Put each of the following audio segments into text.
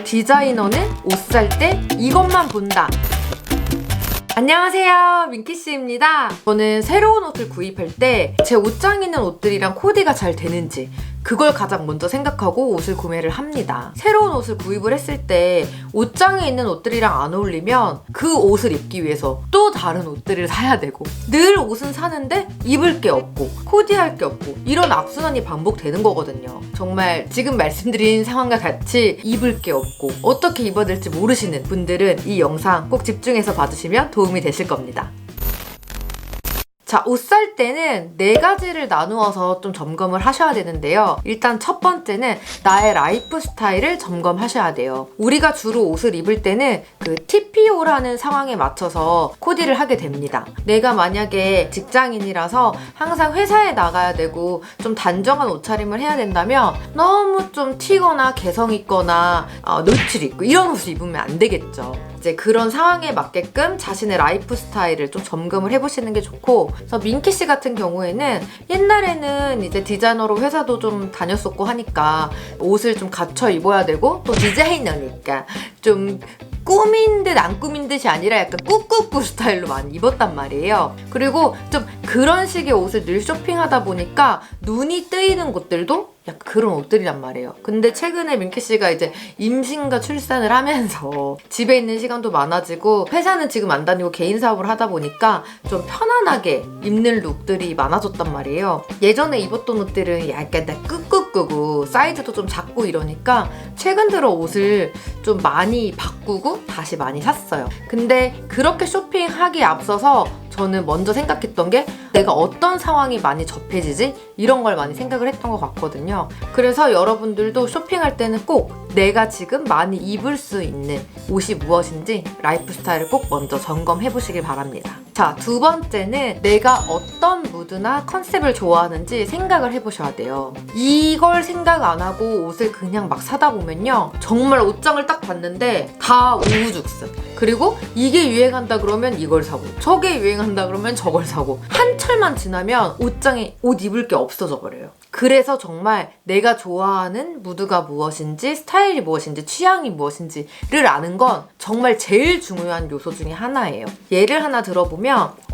디자이너는 옷 살 때 이것만 본다. 안녕하세요, 민키씨입니다. 저는 새로운 옷을 구입할 때 제 옷장에 있는 옷들이랑 코디가 잘 되는지 그걸 가장 먼저 생각하고 옷을 구매를 합니다. 새로운 옷을 구입을 했을 때 옷장에 있는 옷들이랑 안 어울리면 그 옷을 입기 위해서 또 다른 옷들을 사야 되고, 늘 옷은 사는데 입을 게 없고 코디할 게 없고, 이런 악순환이 반복되는 거거든요. 정말 지금 말씀드린 상황과 같이 입을 게 없고 어떻게 입어야 될지 모르시는 분들은 이 영상 꼭 집중해서 봐주시면 도움이 되실 겁니다. 자, 옷 살 때는 4가지를 나누어서 좀 점검을 하셔야 되는데요. 일단 첫 번째는 나의 라이프 스타일을 점검하셔야 돼요. 우리가 주로 옷을 입을 때는 그 TPO라는 상황에 맞춰서 코디를 하게 됩니다. 내가 만약에 직장인이라서 항상 회사에 나가야 되고 좀 단정한 옷차림을 해야 된다면 너무 좀 튀거나 개성 있거나 노출 있고 이런 옷을 입으면 안 되겠죠. 이제 그런 상황에 맞게끔 자신의 라이프 스타일을 좀 점검을 해보시는 게 좋고, 그래서 민키 씨 같은 경우에는 옛날에는 이제 디자이너로 회사도 좀 다녔었고 하니까 옷을 좀 갖춰 입어야 되고, 또 디자이너니까 좀 꾸민 듯 안 꾸민 듯이 아니라 약간 꾸꾸꾸 스타일로 많이 입었단 말이에요. 그리고 좀 그런 식의 옷을 늘 쇼핑하다 보니까 눈이 뜨이는 곳들도 약간 그런 옷들이란 말이에요. 근데 최근에 민키 씨가 이제 임신과 출산을 하면서 집에 있는 시간도 많아지고 회사는 지금 안 다니고 개인 사업을 하다 보니까 좀 편안하게 입는 룩들이 많아졌단 말이에요. 예전에 입었던 옷들은 약간 다 끄끄끄고 사이즈도 좀 작고 이러니까 최근 들어 옷을 좀 많이 바꾸고 다시 많이 샀어요. 근데 그렇게 쇼핑하기에 앞서서 저는 먼저 생각했던 게 내가 어떤 상황이 많이 접해지지? 이런 걸 많이 생각을 했던 것 같거든요. 그래서 여러분들도 쇼핑할 때는 꼭 내가 지금 많이 입을 수 있는 옷이 무엇인지 라이프 스타일을 꼭 먼저 점검해 보시길 바랍니다. 자, 두 번째는 내가 어떤 무드나 컨셉을 좋아하는지 생각을 해보셔야 돼요. 이걸 생각 안 하고 옷을 그냥 막 사다 보면요, 정말 옷장을 딱 봤는데 다 우후죽순. 그리고 이게 유행한다 그러면 이걸 사고, 저게 유행한다 그러면 저걸 사고, 한철만 지나면 옷장에 옷 입을 게 없어져 버려요. 그래서 정말 내가 좋아하는 무드가 무엇인지, 스타일이 무엇인지, 취향이 무엇인지를 아는 건 정말 제일 중요한 요소 중에 하나예요. 예를 하나 들어보면,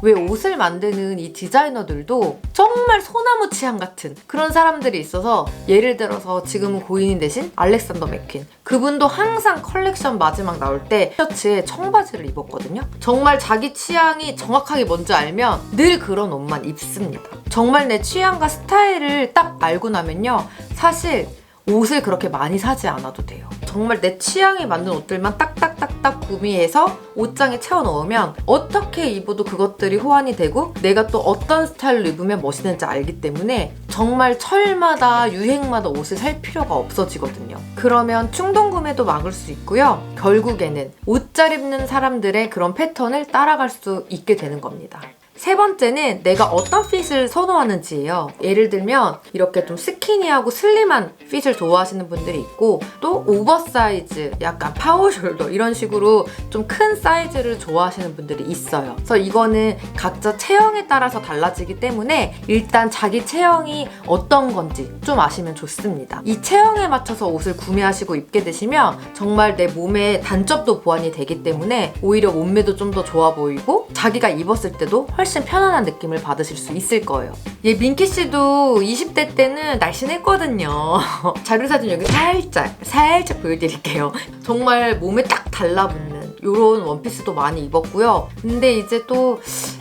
왜 옷을 만드는 이 디자이너들도 정말 소나무 취향 같은 그런 사람들이 있어서, 예를 들어서 지금은 고인인 대신 알렉산더 맥퀸, 그분도 항상 컬렉션 마지막 나올 때 셔츠에 청바지를 입었거든요. 정말 자기 취향이 정확하게 뭔지 알면 늘 그런 옷만 입습니다. 정말 내 취향과 스타일을 딱 알고 나면요, 사실 옷을 그렇게 많이 사지 않아도 돼요. 정말 내 취향에 맞는 옷들만 딱딱딱딱 구비해서 옷장에 채워 넣으면 어떻게 입어도 그것들이 호환이 되고 내가 또 어떤 스타일로 입으면 멋있는지 알기 때문에 정말 철마다 유행마다 옷을 살 필요가 없어지거든요. 그러면 충동 구매도 막을 수 있고요. 결국에는 옷 잘 입는 사람들의 그런 패턴을 따라갈 수 있게 되는 겁니다. 세 번째는 내가 어떤 핏을 선호하는지예요. 예를 들면 이렇게 좀 스키니하고 슬림한 핏을 좋아하시는 분들이 있고, 또 오버사이즈, 약간 파워숄더 이런 식으로 좀 큰 사이즈를 좋아하시는 분들이 있어요. 그래서 이거는 각자 체형에 따라서 달라지기 때문에 일단 자기 체형이 어떤 건지 좀 아시면 좋습니다. 이 체형에 맞춰서 옷을 구매하시고 입게 되시면 정말 내 몸의 단점도 보완이 되기 때문에 오히려 몸매도 좀 더 좋아 보이고 자기가 입었을 때도 훨씬 편안한 느낌을 받으실 수 있을 거예요. 민키 씨도 20대 때는 날씬했거든요. 자료사진 여기 살짝 보여드릴게요. 정말 몸에 딱 달라붙는 이런 원피스도 많이 입었고요. 근데 이제 또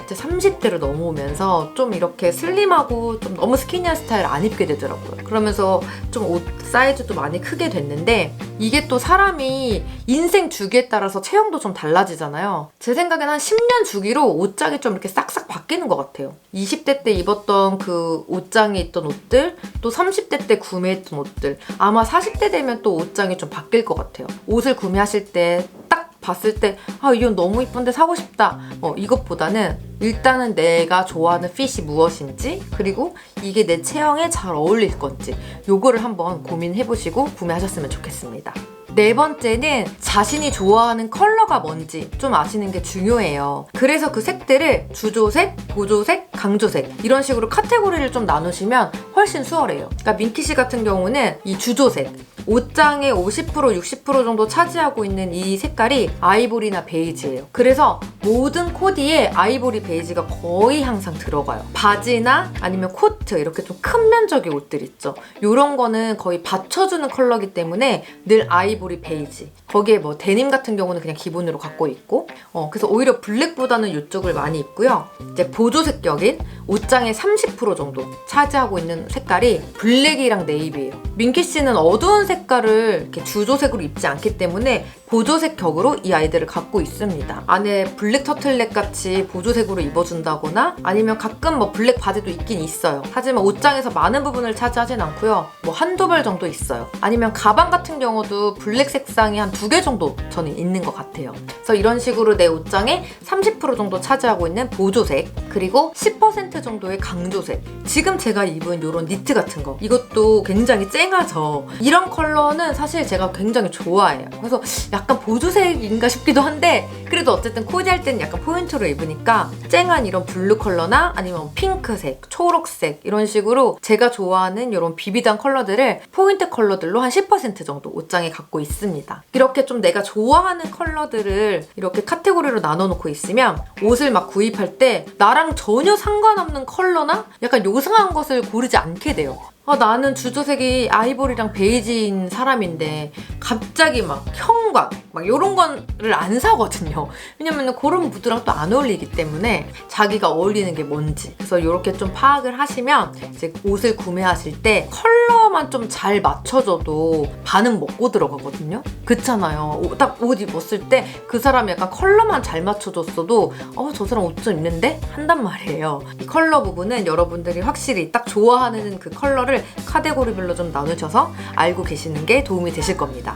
30대로 넘어오면서 좀 이렇게 슬림하고 좀 너무 스키니한 스타일 안 입게 되더라고요. 그러면서 좀 옷 사이즈도 많이 크게 됐는데, 이게 또 사람이 인생 주기에 따라서 체형도 좀 달라지잖아요. 제 생각엔 한 10년 주기로 옷장이 좀 이렇게 싹싹 바뀌는 것 같아요. 20대 때 입었던 그 옷장에 있던 옷들, 또 30대 때 구매했던 옷들, 아마 40대 되면 또 옷장이 좀 바뀔 것 같아요. 옷을 구매하실 때 딱 봤을 때 이건 너무 이쁜데 사고 싶다, 이것보다는 일단은 내가 좋아하는 핏이 무엇인지, 그리고 이게 내 체형에 잘 어울릴 건지 요거를 한번 고민해보시고 구매하셨으면 좋겠습니다. 네 번째는 자신이 좋아하는 컬러가 뭔지 좀 아시는 게 중요해요. 그래서 그 색들을 주조색, 보조색, 강조색 이런 식으로 카테고리를 좀 나누시면 훨씬 수월해요. 그러니까 민키 씨 같은 경우는 이 주조색, 옷장의 50% 60% 정도 차지하고 있는 이 색깔이 아이보리나 베이지예요. 그래서 모든 코디에 아이보리 베이지가 거의 항상 들어가요. 바지나 아니면 코트 이렇게 좀 큰 면적의 옷들 있죠. 이런 거는 거의 받쳐주는 컬러기 때문에 늘 아이보리 베이지. 거기에 뭐 데님 같은 경우는 그냥 기본으로 갖고 있고 그래서 오히려 블랙보다는 이쪽을 많이 입고요. 이제 보조색 격인 옷장의 30% 정도 차지하고 있는 색깔이 블랙이랑 네이비예요. 민키 씨는 어두운 색깔을 이렇게 주조색으로 입지 않기 때문에 보조색 격으로 이 아이들을 갖고 있습니다. 안에 블랙 터틀넥 같이 보조색으로 입어준다거나 아니면 가끔 뭐 블랙 바지도 있긴 있어요. 하지만 옷장에서 많은 부분을 차지하진 않고요. 뭐 한두 벌 정도 있어요. 아니면 가방 같은 경우도 블랙 색상이 한 2개 정도 저는 있는 것 같아요. 그래서 이런 식으로 내 옷장에 30% 정도 차지하고 있는 보조색, 그리고 10% 정도의 강조색. 지금 제가 입은 이런 니트 같은 거, 이것도 굉장히 쨍하죠. 이런 컬러는 사실 제가 굉장히 좋아해요. 그래서 약간 보조색인가 싶기도 한데 그래도 어쨌든 코디할 때는 약간 포인트로 입으니까 쨍한 이런 블루 컬러나 아니면 핑크색, 초록색 이런 식으로 제가 좋아하는 이런 비비단 컬러들을 포인트 컬러들로 한 10% 정도 옷장에 갖고 있습니다. 이렇게 좀 내가 좋아하는 컬러들을 이렇게 카테고리로 나눠놓고 있으면 옷을 막 구입할 때 나랑 전혀 상관없는 컬러나 약간 요상한 것을 고르지 않게 돼요. 나는 주조색이 아이보리랑 베이지인 사람인데 갑자기 막 형광 막 이런 거를 안 사거든요. 왜냐면 그런 무드랑 또 안 어울리기 때문에 자기가 어울리는 게 뭔지. 그래서 이렇게 좀 파악을 하시면 이제 옷을 구매하실 때 컬러만 좀 잘 맞춰줘도 반은 먹고 들어가거든요. 그렇잖아요. 딱 옷 입었을 때 그 사람이 약간 컬러만 잘 맞춰줬어도 저 사람 옷 좀 입는데? 한단 말이에요. 이 컬러 부분은 여러분들이 확실히 딱 좋아하는 그 컬러를 카테고리별로 좀 나누셔서 알고 계시는 게 도움이 되실 겁니다.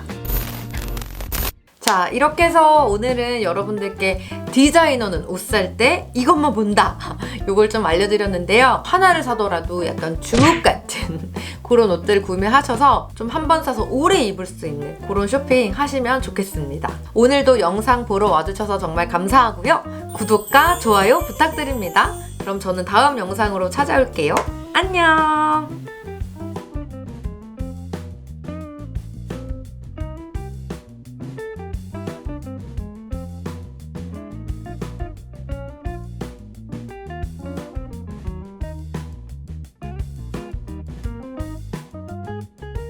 자, 이렇게 해서 오늘은 여러분들께 디자이너는 옷 살 때 이것만 본다 이걸 좀 알려드렸는데요. 하나를 사더라도 약간 주옥 같은 그런 옷들을 구매하셔서 좀 한 번 사서 오래 입을 수 있는 그런 쇼핑 하시면 좋겠습니다. 오늘도 영상 보러 와주셔서 정말 감사하고요. 구독과 좋아요 부탁드립니다. 그럼 저는 다음 영상으로 찾아올게요. 안녕!